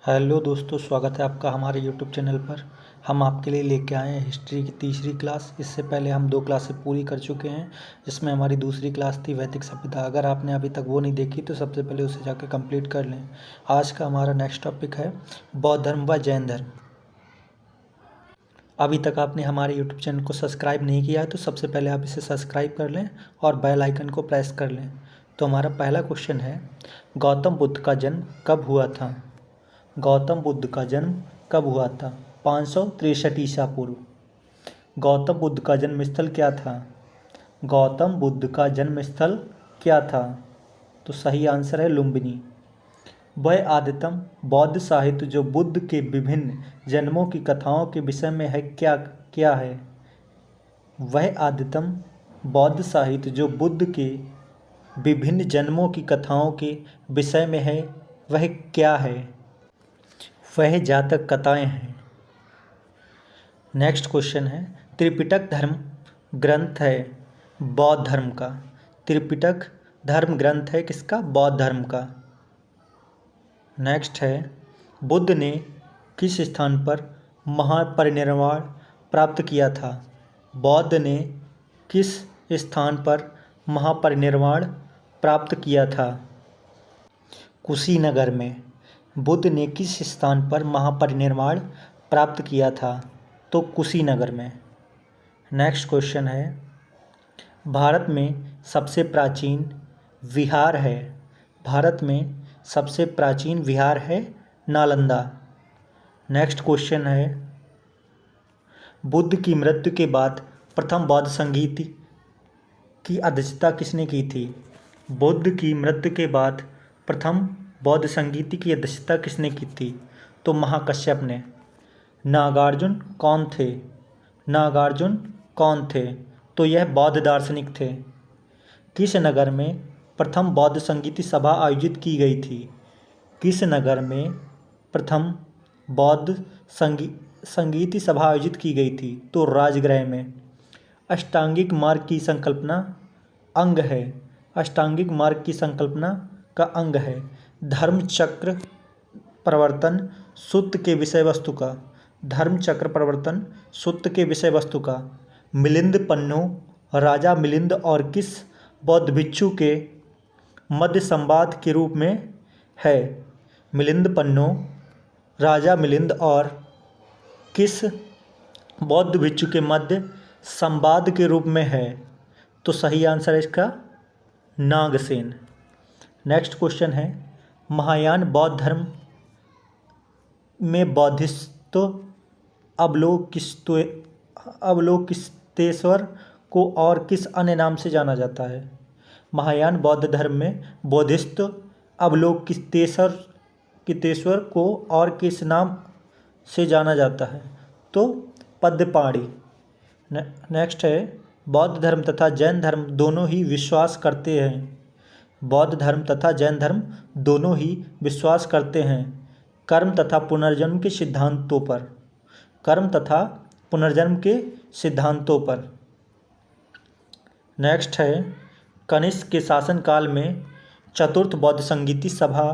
Hello दोस्तों, स्वागत है आपका हमारे यूट्यूब चैनल पर। हम आपके लिए लेके आए हैं हिस्ट्री की तीसरी क्लास। इससे पहले हम 2 क्लासें पूरी कर चुके हैं, जिसमें हमारी दूसरी क्लास थी वैदिक सभ्यता। अगर आपने अभी तक वो नहीं देखी तो सबसे पहले उसे जाकर कंप्लीट कर लें। आज का हमारा नेक्स्ट टॉपिक है बौद्ध धर्म व जैन धर्म। अभी तक आपने हमारे यूट्यूब चैनल को सब्सक्राइब नहीं किया है तो सबसे पहले आप इसे सब्सक्राइब कर लें और बेल आइकन को प्रेस कर लें। तो हमारा पहला क्वेश्चन है, गौतम बुद्ध का जन्म कब हुआ था? गौतम बुद्ध का जन्म कब हुआ था? 563 ईसा पूर्व। गौतम बुद्ध का जन्म स्थल क्या था? गौतम बुद्ध का जन्म स्थल क्या था? तो सही आंसर है लुम्बिनी। वह आद्यतम बौद्ध साहित्य जो बुद्ध के विभिन्न जन्मों की कथाओं के विषय में है क्या क्या है? वह आद्यतम बौद्ध साहित्य जो बुद्ध के विभिन्न जन्मों की कथाओं के विषय में है वह क्या है? वह जातक कथाएं हैं। नेक्स्ट क्वेश्चन है, त्रिपिटक धर्म ग्रंथ है बौद्ध धर्म का। त्रिपिटक धर्म ग्रंथ है किसका? बौद्ध धर्म का। नेक्स्ट है, बुद्ध ने किस स्थान पर महापरिनिर्वाण प्राप्त किया था? बौद्ध ने किस स्थान पर महापरिनिर्वाण प्राप्त किया था? कुशीनगर में। बुद्ध ने किस स्थान पर महापरिनिर्वाण प्राप्त किया था? तो कुशीनगर में। नेक्स्ट क्वेश्चन है, भारत में सबसे प्राचीन विहार है। भारत में सबसे प्राचीन विहार है नालंदा। नेक्स्ट क्वेश्चन है, बुद्ध की मृत्यु के बाद प्रथम बौद्ध संगीत की अध्यक्षता किसने की थी? बुद्ध की मृत्यु के बाद प्रथम बौद्ध संगीत की अध्यक्षता किसने की थी? तो महाकश्यप ने। नागार्जुन कौन थे? नागार्जुन कौन थे? तो यह बौद्ध दार्शनिक थे। किस नगर में प्रथम बौद्ध संगीति सभा आयोजित की गई थी? किस नगर में प्रथम बौद्ध संगीति सभा आयोजित की गई थी? तो राजगृह में। अष्टांगिक मार्ग की संकल्पना अंग है। अष्टांगिक मार्ग की संकल्पना का अंग है धर्म चक्र प्रवर्तन सूत्र के विषय वस्तु का। धर्म चक्र प्रवर्तन सूत्र के विषय वस्तु का। मिलिंद पन्नू राजा मिलिंद और किस बौद्ध भिक्षु के मध्य संवाद के रूप में है? मिलिंद पन्नू राजा मिलिंद और किस बौद्ध भिक्षु के मध्य संवाद के रूप में है? तो सही आंसर है इसका नागसेन। नेक्स्ट क्वेश्चन है, महायान बौद्ध धर्म में बौद्धिस्त अवलोकितेश्वर को और किस अन्य नाम से जाना जाता है? महायान बौद्ध धर्म में बौद्धिस्त अवलोकितेश्वर को और किस नाम से जाना जाता है? तो पद्मपाणि। नेक्स्ट है, बौद्ध धर्म तथा जैन धर्म दोनों ही विश्वास करते हैं। बौद्ध धर्म तथा जैन धर्म दोनों ही विश्वास करते हैं कर्म तथा पुनर्जन्म के सिद्धांतों पर। कर्म तथा पुनर्जन्म के सिद्धांतों पर। नेक्स्ट है, कनिष्क के शासनकाल में चतुर्थ बौद्ध संगीति सभा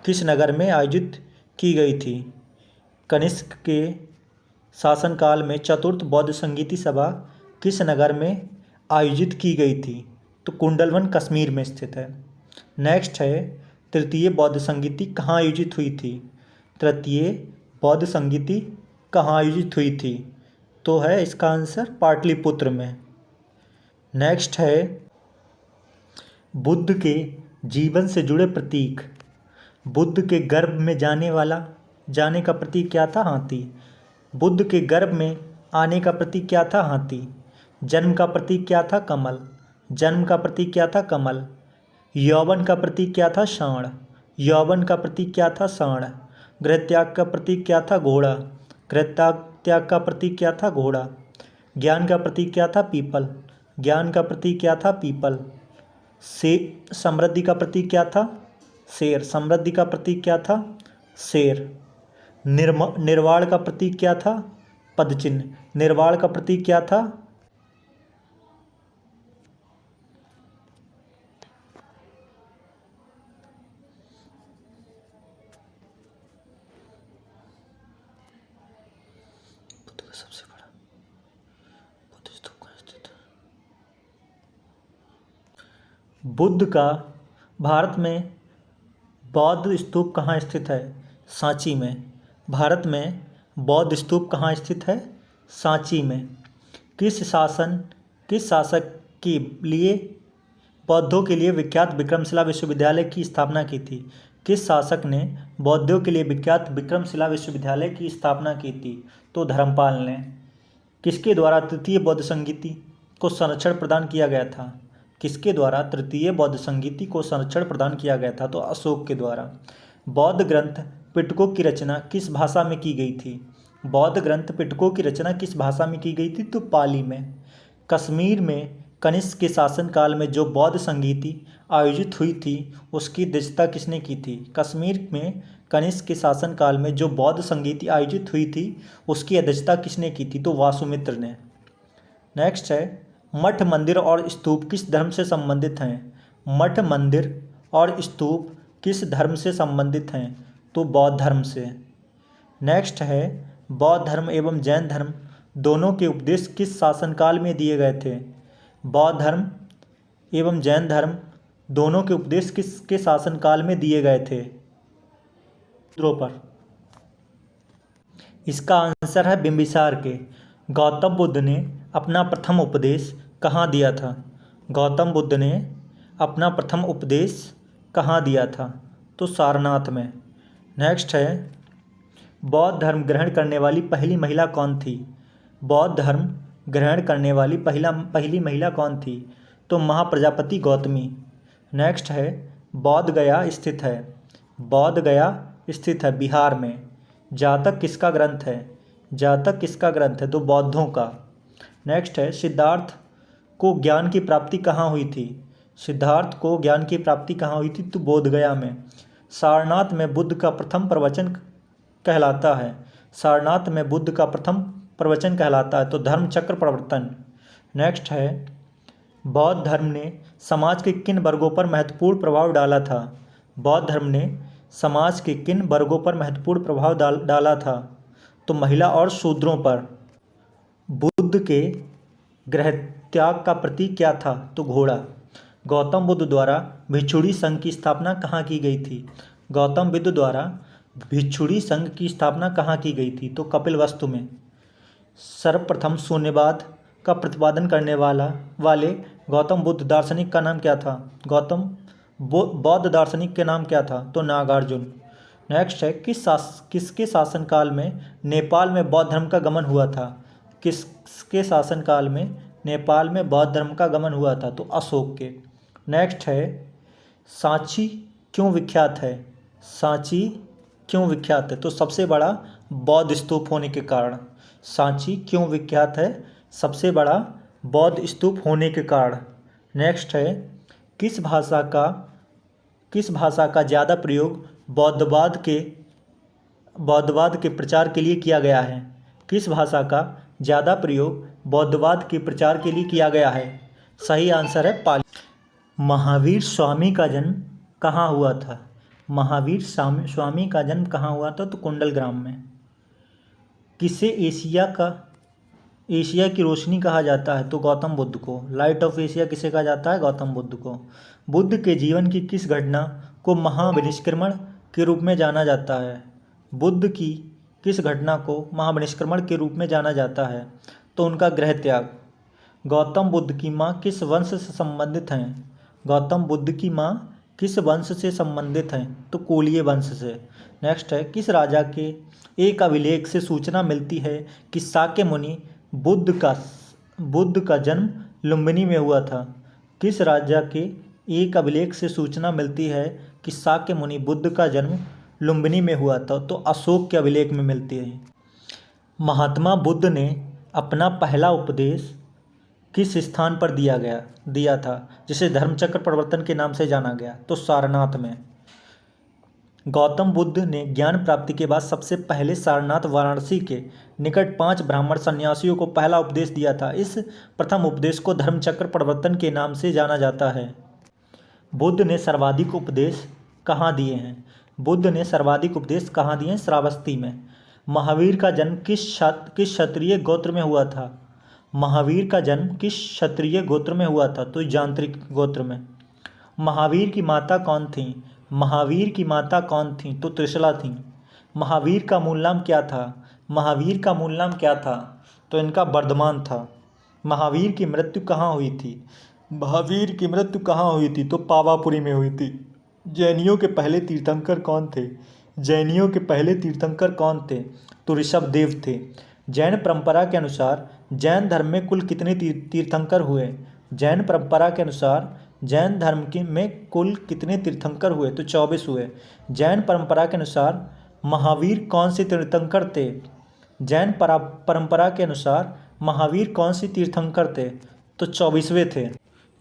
किस नगर में आयोजित की गई थी? कनिष्क के शासनकाल में चतुर्थ बौद्ध संगीति सभा किस नगर में आयोजित की गई थी? तो कुंडलवन कश्मीर में स्थित है। नेक्स्ट है, तृतीय बौद्ध संगीति कहाँ आयोजित हुई थी? तृतीय बौद्ध संगीति कहाँ आयोजित हुई थी? तो है इसका आंसर पाटलिपुत्र में। नेक्स्ट है, बुद्ध के जीवन से जुड़े प्रतीक। बुद्ध के गर्भ में जाने का प्रतीक क्या था? हाथी। बुद्ध के गर्भ में आने का प्रतीक क्या था? हाथी। जन्म का प्रतीक क्या था? कमल। जन्म का प्रतीक क्या था? कमल। यौवन का प्रतीक क्या था? सांड। यौवन का प्रतीक क्या था? सांड। गृह त्याग का प्रतीक क्या था? घोड़ा। गृह त्याग का प्रतीक क्या था? घोड़ा। ज्ञान का प्रतीक क्या था? पीपल। ज्ञान का प्रतीक क्या था? पीपल। से समृद्धि का प्रतीक क्या था? शेर। समृद्धि का प्रतीक क्या था? शेर। निर्वाण का प्रतीक क्या था? पदचिन्ह। निर्वाण का प्रतीक क्या था? सबसे बड़ा बुद्ध स्तूप कहाँ स्थित है? बुद्ध का भारत में बौद्ध स्तूप कहाँ स्थित है? सांची में। भारत में बौद्ध स्तूप कहाँ स्थित है? सांची में। किस शासक के लिए बौद्धों के लिए विख्यात विक्रमशिला विश्वविद्यालय की स्थापना की थी? किस शासक ने बौद्धों के लिए विख्यात विक्रमशिला विश्वविद्यालय की स्थापना की थी? तो धर्मपाल ने। किसके द्वारा तृतीय बौद्ध संगीति को संरक्षण प्रदान किया गया था? किसके द्वारा तृतीय बौद्ध संगीति को संरक्षण प्रदान किया गया था? तो अशोक के द्वारा। बौद्ध ग्रंथ पिटकों की रचना किस भाषा में की गई थी? बौद्ध ग्रंथ पिटकों की रचना किस भाषा में की गई थी? तो पाली में। कश्मीर में कनिष्क के शासनकाल में जो बौद्ध संगीति आयोजित हुई थी उसकी अध्यक्षता किसने की थी? कश्मीर में कनिष्क के शासनकाल में जो बौद्ध संगीति आयोजित हुई थी उसकी अध्यक्षता किसने की थी? तो वासुमित्र ने। नेक्स्ट है, मठ मंदिर और स्तूप किस धर्म से संबंधित हैं? मठ मंदिर और स्तूप किस धर्म से संबंधित हैं? तो बौद्ध धर्म से। नेक्स्ट है, बौद्ध धर्म एवं जैन धर्म दोनों के उपदेश किस शासनकाल में दिए गए थे? बौद्ध धर्म एवं जैन धर्म दोनों के उपदेश किसके शासनकाल में दिए गए थे? पर। इसका आंसर है बिंबिसार के। गौतम बुद्ध ने अपना प्रथम उपदेश कहाँ दिया था? गौतम बुद्ध ने अपना प्रथम उपदेश कहाँ दिया था? तो सारनाथ में। नेक्स्ट है, बौद्ध धर्म ग्रहण करने वाली पहली महिला कौन थी? बौद्ध धर्म ग्रहण करने वाली पहली महिला कौन थी? तो महाप्रजापति गौतमी। नेक्स्ट है, बौद्ध गया स्थित है। बौद्ध गया स्थित है बिहार में। जातक किसका ग्रंथ है? जातक किसका ग्रंथ है? तो बौद्धों का। नेक्स्ट है, सिद्धार्थ को ज्ञान की प्राप्ति कहाँ हुई थी? सिद्धार्थ को ज्ञान की प्राप्ति कहाँ हुई थी? तो बोधगया में। सारनाथ में बुद्ध का प्रथम प्रवचन कहलाता है। सारनाथ में बुद्ध का प्रथम प्रवचन कहलाता है। तो धर्मचक्र प्रवर्तन। नेक्स्ट है, बौद्ध धर्म ने समाज के किन वर्गों पर महत्वपूर्ण प्रभाव डाला था? बौद्ध धर्म ने समाज के किन वर्गों पर महत्वपूर्ण प्रभाव डाला था? तो महिला और शूद्रों पर। बुद्ध के गृह त्याग का प्रतीक क्या था? तो घोड़ा। गौतम बुद्ध द्वारा भिक्षुणी संघ की स्थापना कहाँ की गई थी? गौतम बुद्ध द्वारा भिक्षुणी संघ की स्थापना कहाँ की गई थी? तो कपिलवस्तु में। सर्वप्रथम शून्यवाद का प्रतिपादन करने वाले गौतम बुद्ध दार्शनिक का नाम क्या था? बौद्ध दार्शनिक के नाम क्या था? तो नागार्जुन। नेक्स्ट है, किसके शासनकाल में नेपाल में बौद्ध धर्म का गमन हुआ था? किसके शासनकाल में नेपाल में बौद्ध धर्म का गमन हुआ था? तो अशोक के। नेक्स्ट है, सांची क्यों विख्यात है? सांची क्यों विख्यात है? तो सबसे बड़ा बौद्ध स्तूप होने के कारण। सांची क्यों विख्यात है? सबसे बड़ा बौद्ध स्तूप होने के कारण। नेक्स्ट है, किस भाषा का ज़्यादा प्रयोग बौद्धवाद के प्रचार के लिए किया गया है? किस भाषा का ज़्यादा प्रयोग बौद्धवाद के प्रचार के लिए किया गया है? सही आंसर है पाली। महावीर स्वामी का जन्म कहाँ हुआ था? महावीर स्वामी का जन्म कहाँ हुआ था? तो कुंडलग्राम में। किसे एशिया की रोशनी कहा जाता है? तो गौतम बुद्ध को। लाइट ऑफ एशिया किसे कहा जाता है? गौतम बुद्ध को। बुद्ध के जीवन की किस घटना को महाविनिष्क्रमण के रूप में जाना जाता है? बुद्ध की किस घटना को महाविनिष्क्रमण के रूप में जाना जाता है? तो उनका गृह त्याग। गौतम बुद्ध की माँ किस वंश से संबंधित हैं? गौतम बुद्ध की माँ किस वंश से संबंधित हैं? तो कोलिय वंश से। नेक्स्ट है, किस राजा के एक अभिलेख से सूचना मिलती है कि शाक्य मुनि बुद्ध का जन्म लुम्बिनी में हुआ था? किस राजा के एक अभिलेख से सूचना मिलती है कि शाक्य मुनि बुद्ध का जन्म लुम्बिनी में हुआ था? तो अशोक के अभिलेख में मिलती है। महात्मा बुद्ध ने अपना पहला उपदेश किस स्थान पर दिया था जिसे धर्मचक्र प्रवर्तन के नाम से जाना गया? तो सारनाथ में। गौतम बुद्ध ने ज्ञान प्राप्ति के बाद सबसे पहले सारनाथ वाराणसी के निकट 5 ब्राह्मण सन्यासियों को पहला उपदेश दिया था। इस प्रथम उपदेश को धर्मचक्र प्रवर्तन के नाम से जाना जाता है। बुद्ध ने सर्वाधिक उपदेश कहाँ दिए हैं? बुद्ध ने सर्वाधिक उपदेश कहाँ दिए हैं? श्रावस्ती में। महावीर का जन्म किस क्षत्रिय गोत्र में हुआ था? महावीर का जन्म किस क्षत्रिय गोत्र में हुआ था? तो यांत्रिक गोत्र में। महावीर की माता कौन थी? महावीर की माता कौन थी? तो त्रिशला थी। महावीर का मूल नाम क्या था? महावीर का मूल नाम क्या था? तो इनका वर्धमान था। महावीर की मृत्यु कहाँ हुई थी? महावीर की मृत्यु कहाँ हुई थी? तो पावापुरी में हुई थी। जैनियों के पहले तीर्थंकर कौन थे? जैनियों के पहले तीर्थंकर कौन थे? तो ऋषभदेव थे। जैन परंपरा के अनुसार जैन धर्म में कुल कितने तीर्थंकर हुए? जैन परंपरा के अनुसार जैन धर्म में कुल कितने तीर्थंकर हुए? तो 24 हुए। जैन परंपरा के अनुसार महावीर कौन से तीर्थंकर थे? जैन परंपरा के अनुसार महावीर कौन से तीर्थंकर थे? तो 24वें थे।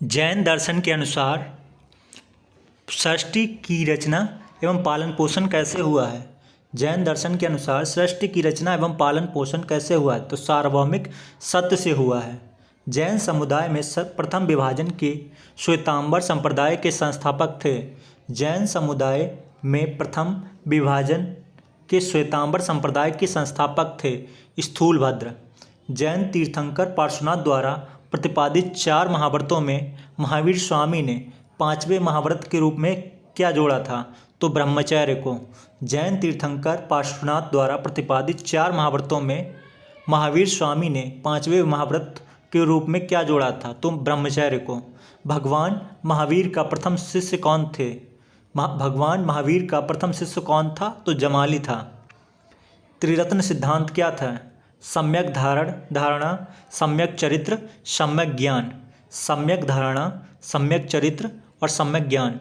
जैन दर्शन के अनुसार सृष्टि की रचना एवं पालन पोषण कैसे हुआ है? जैन दर्शन के अनुसार सृष्टि की रचना एवं पालन पोषण कैसे हुआ है? तो सार्वभौमिक सत्य से हुआ है। जैन समुदाय में प्रथम विभाजन के श्वेतांबर संप्रदाय के संस्थापक थे। जैन समुदाय में प्रथम विभाजन के श्वेतांबर संप्रदाय के संस्थापक थे स्थूलभद्र। जैन तीर्थंकर पार्श्वनाथ द्वारा प्रतिपादित 4 महाव्रतों में महावीर स्वामी ने 5वें महाव्रत के रूप में क्या जोड़ा था? तो ब्रह्मचर्य को। जैन तीर्थंकर पार्श्वनाथ द्वारा प्रतिपादित 4 महाव्रतों में महावीर स्वामी ने 5वें महाव्रत के रूप में क्या जोड़ा था? तो ब्रह्मचर्य को। भगवान महावीर का प्रथम शिष्य कौन थे? भगवान महावीर का प्रथम शिष्य कौन था? तो जमाली था। त्रिरत्न सिद्धांत क्या था? सम्यक धारणा, सम्यक चरित्र, सम्यक ज्ञान। सम्यक धारणा, सम्यक चरित्र और सम्यक ज्ञान।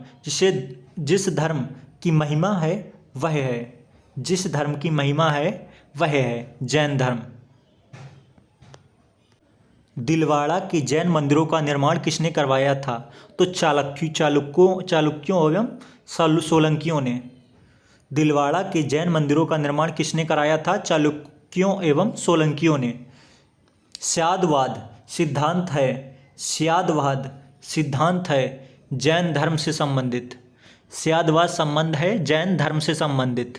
जिस धर्म की महिमा है वह है, जिस धर्म की महिमा है वह है जैन धर्म। दिलवाड़ा के जैन मंदिरों का निर्माण किसने करवाया था? तो चालुक्यों एवं सोलंकियों ने। दिलवाड़ा के जैन मंदिरों का निर्माण किसने कराया था? चालुक्यों एवं सोलंकियों ने। स्यादवाद सिद्धांत है, स्यादवाद सिद्धांत है जैन धर्म से संबंधित। स्यादवाद संबंध है जैन धर्म से संबंधित।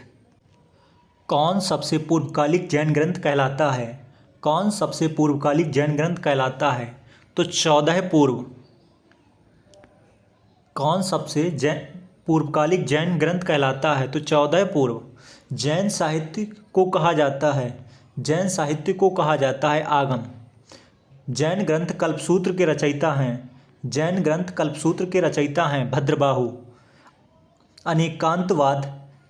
कौन सबसे पूर्वकालिक जैन ग्रंथ कहलाता है? कौन सबसे पूर्वकालिक जैन ग्रंथ कहलाता है? तो 14 पूर्व। कौन सबसे पूर्वकालिक जैन ग्रंथ कहलाता है? तो 14 पूर्व। जैन साहित्य को कहा जाता है, जैन साहित्य को कहा जाता है आगम। जैन ग्रंथ कल्पसूत्र के रचयिता हैं, जैन ग्रंथ कल्पसूत्र के रचयिता हैं भद्रबाहु। अनेकांतवाद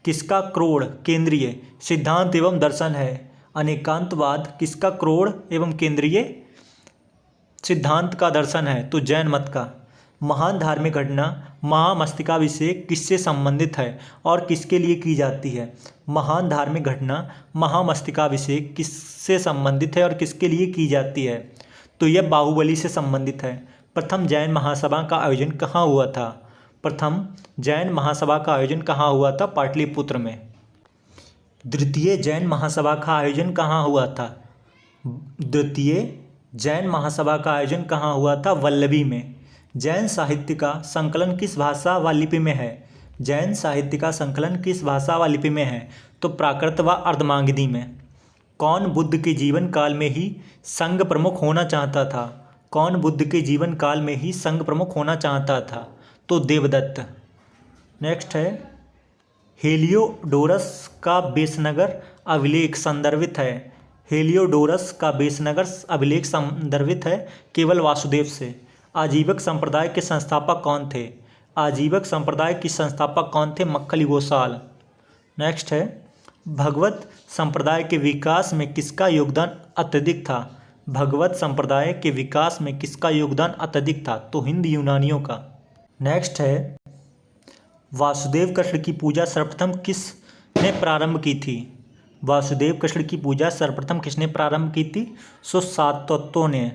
किसका क्रोड़ केंद्रीय सिद्धांत एवं दर्शन है? अनेकांतवाद किसका क्रोड़ एवं केंद्रीय सिद्धांत का दर्शन है? तो जैन मत का। महान धार्मिक घटना महामस्तकाभिषेक किससे संबंधित है और किसके लिए की जाती है? महान धार्मिक घटना महामस्तकाभिषेक किससे संबंधित है और किसके लिए की जाती है? तो यह बाहुबली से संबंधित है। प्रथम जैन महासभा का आयोजन कहाँ हुआ था? प्रथम जैन महासभा का आयोजन कहाँ हुआ था? पाटलिपुत्र में। द्वितीय जैन महासभा का आयोजन कहाँ हुआ था? द्वितीय जैन महासभा का आयोजन कहाँ हुआ था? वल्लभी में। जैन साहित्य का संकलन किस भाषा व लिपि में है? जैन साहित्य का संकलन किस भाषा व लिपि में है? तो प्राकृत व अर्धमागधी में। कौन बुद्ध के जीवन काल में ही संघ प्रमुख होना चाहता था? कौन बुद्ध के जीवन काल में ही संघ प्रमुख होना चाहता था? तो देवदत्त। नेक्स्ट है हेलियोडोरस का बेसनगर अभिलेख संदर्भित है। हेलियोडोरस का बेसनगर अभिलेख संदर्भित है केवल वासुदेव से। आजीवक संप्रदाय के संस्थापक कौन थे? आजीवक संप्रदाय के संस्थापक कौन थे? मक्खली गोसाल। नेक्स्ट है भगवत संप्रदाय के विकास में किसका योगदान अत्यधिक था? भगवत संप्रदाय के विकास में किसका योगदान अत्यधिक था? तो हिंद यूनानियों का। नेक्स्ट है वासुदेव कृष्ण की पूजा सर्वप्रथम किसने प्रारंभ की थी? वासुदेव कृष्ण की पूजा सर्वप्रथम किसने प्रारंभ की थी? सो सातों ने।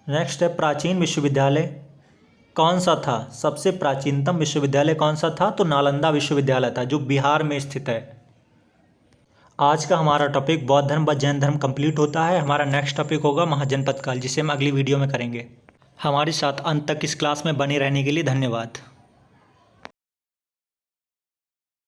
नेक्स्ट है प्राचीन विश्वविद्यालय कौन सा था? सबसे प्राचीनतम विश्वविद्यालय कौन सा था? तो नालंदा विश्वविद्यालय था जो बिहार में स्थित है। आज का हमारा टॉपिक बौद्ध धर्म व जैन धर्म कंप्लीट होता है। हमारा नेक्स्ट टॉपिक होगा महाजनपद काल, जिसे हम अगली वीडियो में करेंगे। हमारे साथ अंत तक इस क्लास में बने रहने के लिए धन्यवाद।